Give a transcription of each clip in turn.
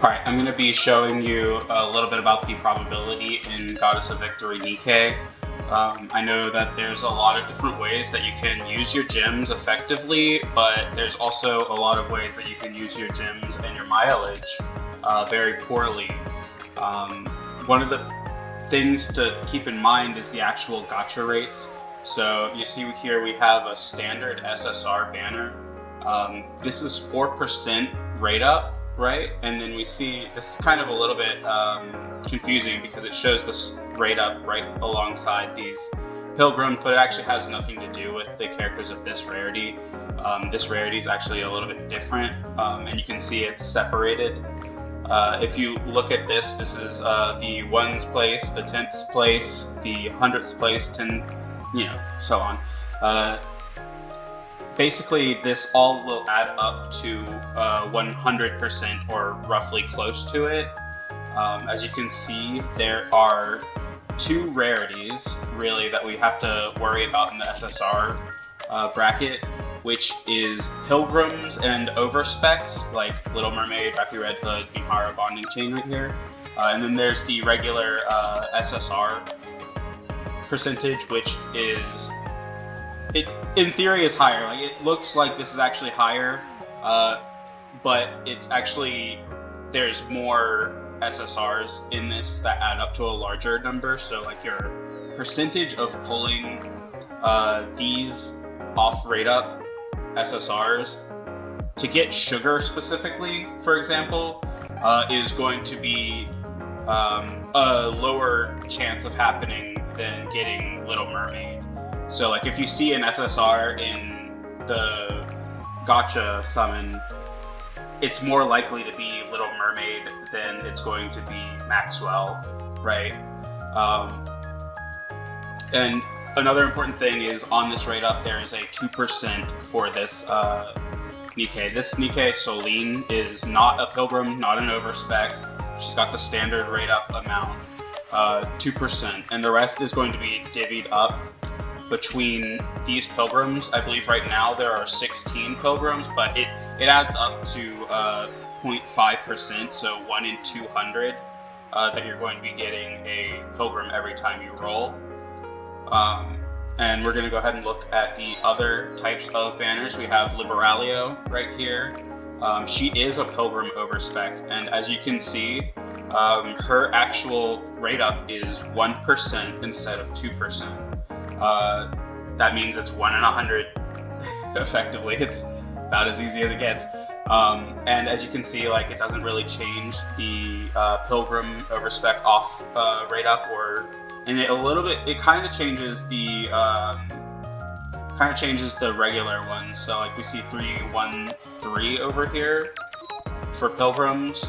Alright, I'm going to be showing you a little bit about the probability in Goddess of Victory Nikke. I know that there's a lot of different ways that you can use your gems effectively, but there's also a lot of ways that you can use your gems and your mileage very poorly. One of the things to keep in mind is the actual gacha rates. So you see here we have a standard SSR banner. This is 4% rate up, right? And then we see this is kind of a little bit confusing because it shows this rate up right alongside these pilgrims, but it actually has nothing to do with the characters of this rarity. This rarity is actually a little bit different, and you can see it's separated. If you look at this, this is the 1's place, the 10th place, the 100th place, 10, so on. Basically, this all will add up to 100% or roughly close to it. As you can see, there are two rarities, really, that we have to worry about in the SSR bracket, which is Pilgrims and Overspecs, like Little Mermaid, Rappi Red Hood, Mihara Bonding Chain right here. And then there's the regular SSR percentage, which is, it in theory is higher. Like, it looks like this is actually higher, but it's actually, there's more SSRs in this that add up to a larger number. So like your percentage of pulling these off rate up SSRs to get sugar specifically, for example, is going to be a lower chance of happening than getting Little Mermaid. So like if you see an SSR in the gacha summon, it's more likely to be Little Mermaid than it's going to be Maxwell, right? And another important thing is on this rate up, there is a 2% for this Nikke. This Nikke Soline is not a Pilgrim, not an Overspec. She's got the standard rate up amount, 2%, and the rest is going to be divvied up between these pilgrims. I believe right now there are 16 pilgrims, but it adds up to 0.5%, so 1 in 200 that you're going to be getting a pilgrim every time you roll. And we're going to go ahead and look at the other types of banners. We have Liberalio right here. She is a pilgrim overspec, and as you can see, her actual rate up is 1% instead of 2%. That means it's 1 in 100 effectively. It's about as easy as it gets. And as you can see, like, it doesn't really change the Pilgrim overspec off rate up, and it a little bit. It kind of changes the regular ones. So like we see 313 over here for Pilgrims,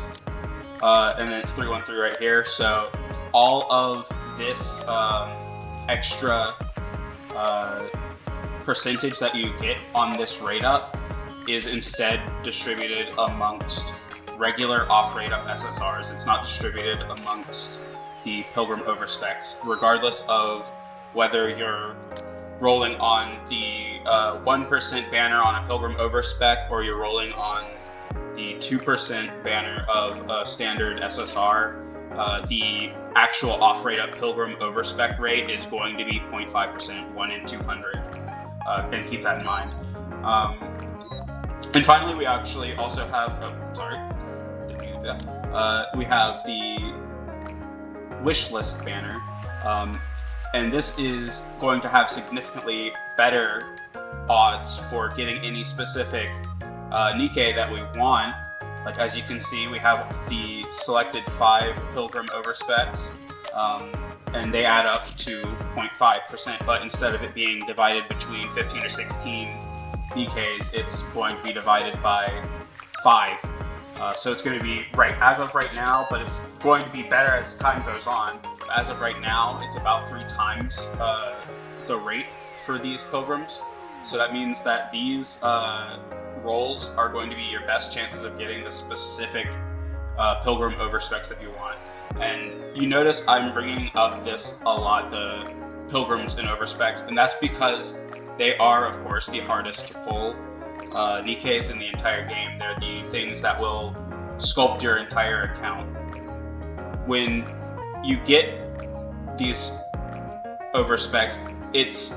and then it's 313 right here. So all of this extra percentage that you get on this rate up is instead distributed amongst regular off rate up SSRs. It's not distributed amongst the Pilgrim overspecs, regardless of whether you're rolling on the 1% banner on a Pilgrim overspec or you're rolling on the 2% banner of a standard SSR. The actual off rate up Pilgrim overspec rate is going to be 0.5%, 1 in 200, and keep that in mind. And finally, we actually also have, we have the wish list banner, and this is going to have significantly better odds for getting any specific Nikke that we want. Like, as you can see, we have the selected 5 Pilgrim overspecs, and they add up to 0.5%, but instead of it being divided between 15 or 16 Nikkes, it's going to be divided by 5. So it's going to be right as of right now, but it's going to be better as time goes on. As of right now, it's about 3 times the rate for these Pilgrims. So that means that these rolls are going to be your best chances of getting the specific Pilgrim overspecs that you want. And you notice I'm bringing up this a lot, the Pilgrims and overspecs, and that's because they are, of course, the hardest to pull Nikkes in the entire game. They're the things that will sculpt your entire account. When you get these overspecs, it's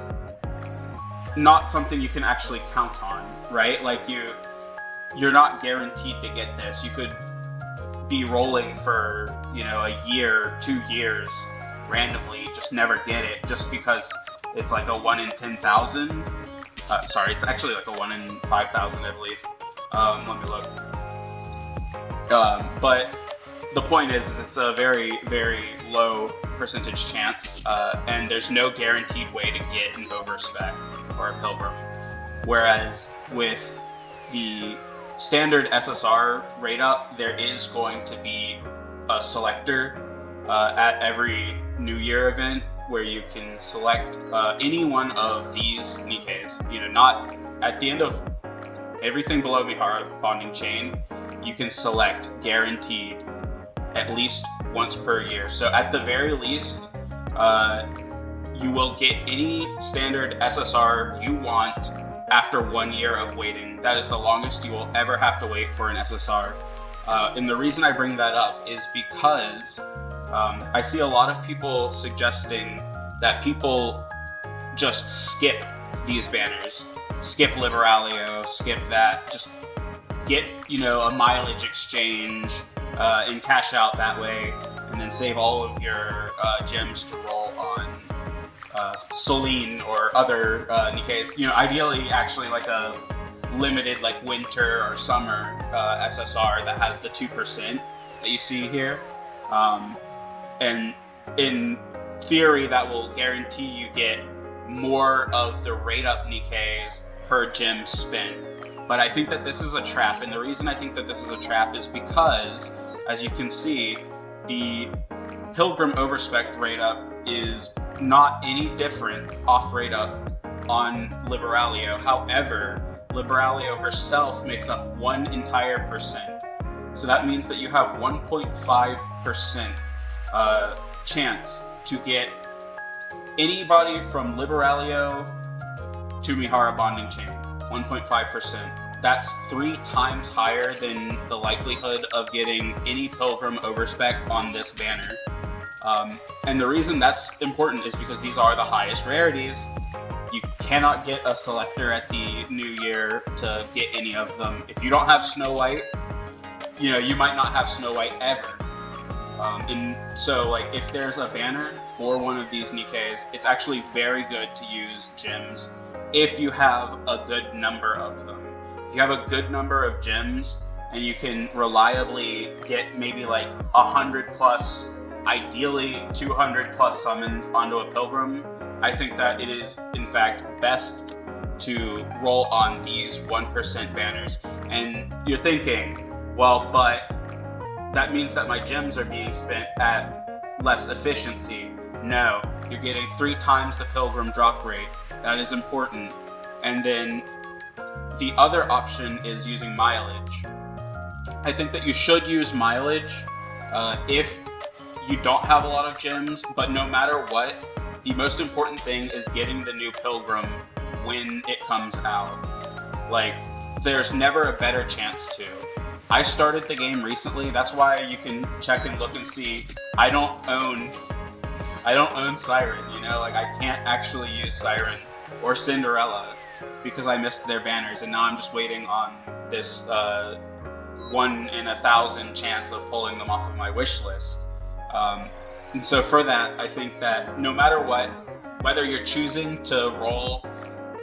not something you can actually count on, right? Like you're not guaranteed to get this. You could be rolling for, you know, a year, 2 years randomly, just never get it, just because it's like a 1 in 10,000. Sorry, it's actually like a 1 in 5,000, I believe. Let me look. But the point is it's a very, very low percentage chance, and there's no guaranteed way to get an overspec or a Pilgrim. Whereas with the standard SSR rate up, there is going to be a selector at every New Year event where you can select any one of these Nikkes. You know, not at the end of everything below Mihara Bonding Chain, you can select guaranteed at least once per year. So at the very least, you will get any standard SSR you want after 1 year of waiting. That is the longest you will ever have to wait for an SSR. And the reason I bring that up is because I see a lot of people suggesting that people just skip these banners, skip Liberalio, skip that, just get, you know, a mileage exchange and cash out that way, and then save all of your gems to roll on Celine or other Nikkes. You know, ideally actually like a limited like winter or summer SSR that has the 2% that you see here. And in theory, that will guarantee you get more of the rate up Nikkes per gem spent. But I think that this is a trap, and the reason I think that this is a trap is because, as you can see, the Pilgrim overspec rate up is not any different off rate up on Liberalio. However, Liberalio herself makes up 1 entire percent. So that means that you have 1.5% chance to get anybody from Liberalio to Mihara Bonding Chain. 1.5%. That's 3 times higher than the likelihood of getting any Pilgrim overspec on this banner. And the reason that's important is because these are the highest rarities. You cannot get a selector at the New Year to get any of them. If you don't have Snow White, you know, you might not have Snow White ever. And so, like, if there's a banner for one of these Nikkes, it's actually very good to use gems if you have a good number of them. If you have a good number of gems and you can reliably get maybe like 100 plus, ideally 200 plus summons onto a Pilgrim, I think that it is in fact best to roll on these 1% banners. And you're thinking, well, but that means that my gems are being spent at less efficiency. No, you're getting 3 times the Pilgrim drop rate. That is important. And then the other option is using mileage. I think that you should use mileage if you don't have a lot of gems, but no matter what, the most important thing is getting the new Pilgrim when it comes out. Like, there's never a better chance to. I started the game recently, that's why you can check and look and see. I don't own Siren, you know, like I can't actually use Siren or Cinderella because I missed their banners, and now I'm just waiting on this 1 in 1,000 chance of pulling them off of my wish list. And so for that, I think that no matter what, whether you're choosing to roll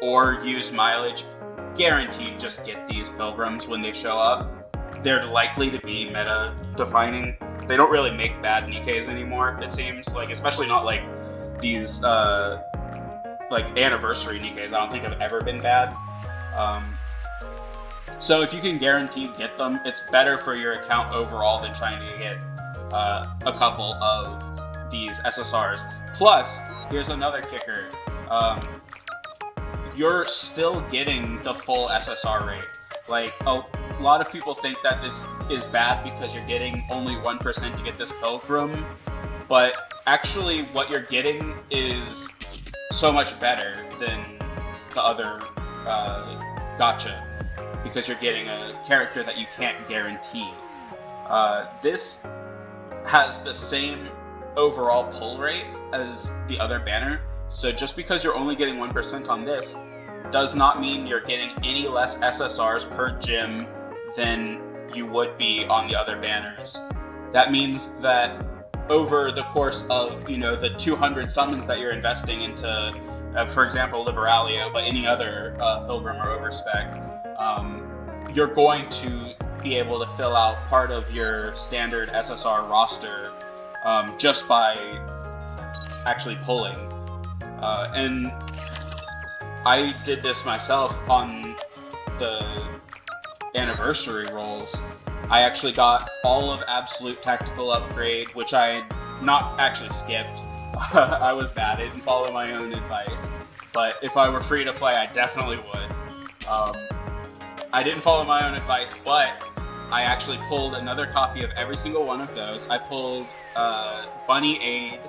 or use mileage, guaranteed just get these Pilgrims when they show up. They're likely to be meta defining. They don't really make bad Nikkes anymore, it seems, like, especially not like these like anniversary Nikkes. I don't think have ever been bad. So if you can guarantee get them, it's better for your account overall than trying to get a couple of these SSRs. Plus, here's another kicker. You're still getting the full SSR rate. Like, a lot of people think that this is bad because you're getting only 1% to get this Pilgrim, but actually what you're getting is so much better than the other gacha, because you're getting a character that you can't guarantee. This has the same overall pull rate as the other banner, so just because you're only getting 1% on this does not mean you're getting any less SSRs per gym than you would be on the other banners. That means that over the course of, the 200 summons that you're investing into, for example, Liberalio, but any other Pilgrim or Overspec, you're going to be able to fill out part of your standard SSR roster just by actually pulling. And I did this myself on the anniversary rolls. I actually got all of Absolute Tactical Upgrade, which I had not actually skipped. I was bad, I didn't follow my own advice. But if I were free to play, I definitely would. I didn't follow my own advice, but I actually pulled another copy of every single one of those. I pulled Bunny Aid.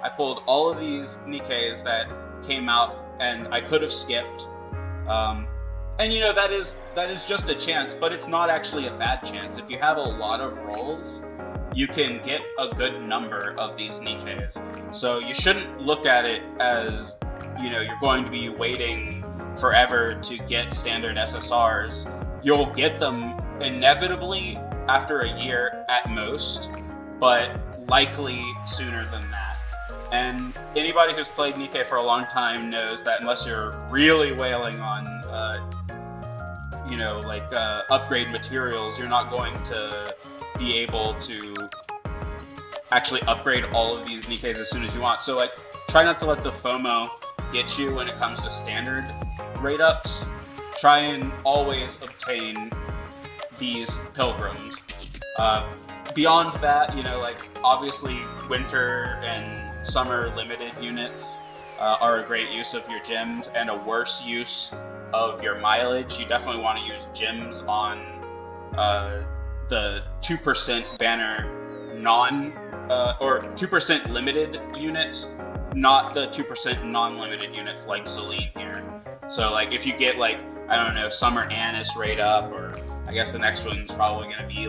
I pulled all of these Nikkes that came out and I could have skipped. And that is just a chance, but it's not actually a bad chance. If you have a lot of rolls, you can get a good number of these Nikkes. So you shouldn't look at it as, you're going to be waiting forever to get standard SSRs. You'll get them inevitably after a year at most, but likely sooner than that. And anybody who's played Nikke for a long time knows that unless you're really wailing on, upgrade materials, you're not going to be able to actually upgrade all of these Nikkes as soon as you want. So, try not to let the FOMO get you when it comes to standard rate ups. Try and always obtain these Pilgrims. Beyond that, obviously winter and summer limited units are a great use of your gems and a worse use of your mileage. You definitely want to use gems on the 2% banner or 2% limited units, not the 2% non-limited units like Celine here. So if you get Summer Anise rate up, or I guess the next one's probably going to be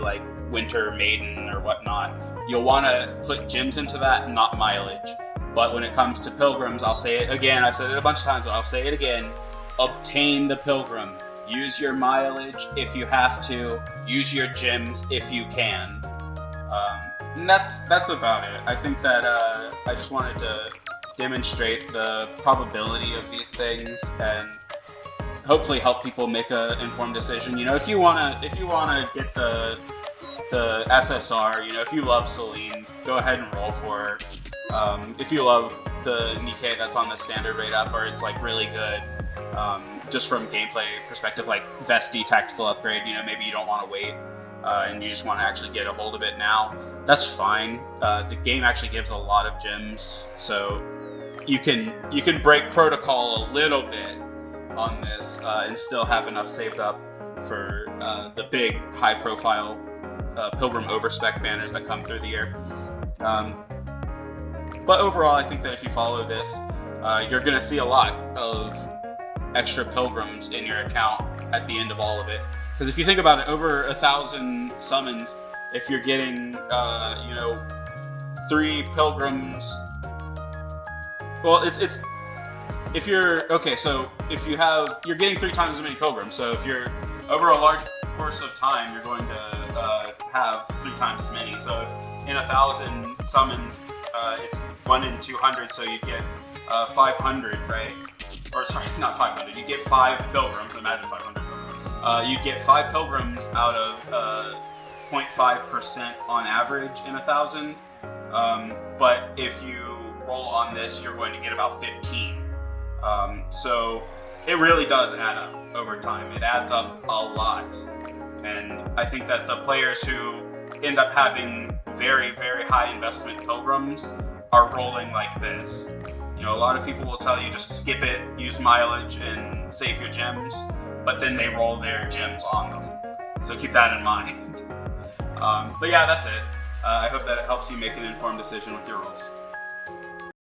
Winter Maiden or whatnot, you'll want to put gems into that, not mileage. But when it comes to Pilgrims, I'll say it again, I've said it a bunch of times, but I'll say it again, obtain the Pilgrim. Use your mileage if you have to, use your gems if you can. And that's about it. I think that I just wanted to demonstrate the probability of these things and hopefully help people make an informed decision. If you wanna get the SSR, if you love Celine, go ahead and roll for her. If you love the Nikke that's on the standard rate up, or it's really good, just from gameplay perspective, Vesti Tactical Upgrade, maybe you don't want to wait and you just want to actually get a hold of it now, that's fine. The game actually gives a lot of gems, so you can break protocol a little bit on this and still have enough saved up for the big high profile Pilgrim Overspec banners that come through the year. But overall, I think that if you follow this, you're going to see a lot of extra Pilgrims in your account at the end of all of it. Because if you think about it, over 1,000 summons, if you're getting, 3 Pilgrims, well, it's if you're okay. So if you're getting 3 times as many Pilgrims. So if you're over a large course of time, you're going to have 3 times as many. So if in 1,000 summons, it's 1 in 200, so you get 500, right? Or sorry, not 500. You get 5 Pilgrims. Imagine 500. You get 5 Pilgrims out of 0.5% on average in 1,000. But if you roll on this, you're going to get about 15. So it really does add up over time. It adds up a lot. And I think that the players who end up having very, very high investment Pilgrims are rolling like this. A lot of people will tell you just skip it, use mileage, and save your gems, but then they roll their gems on them. So keep that in mind. But yeah, that's it. I hope that it helps you make an informed decision with your rolls.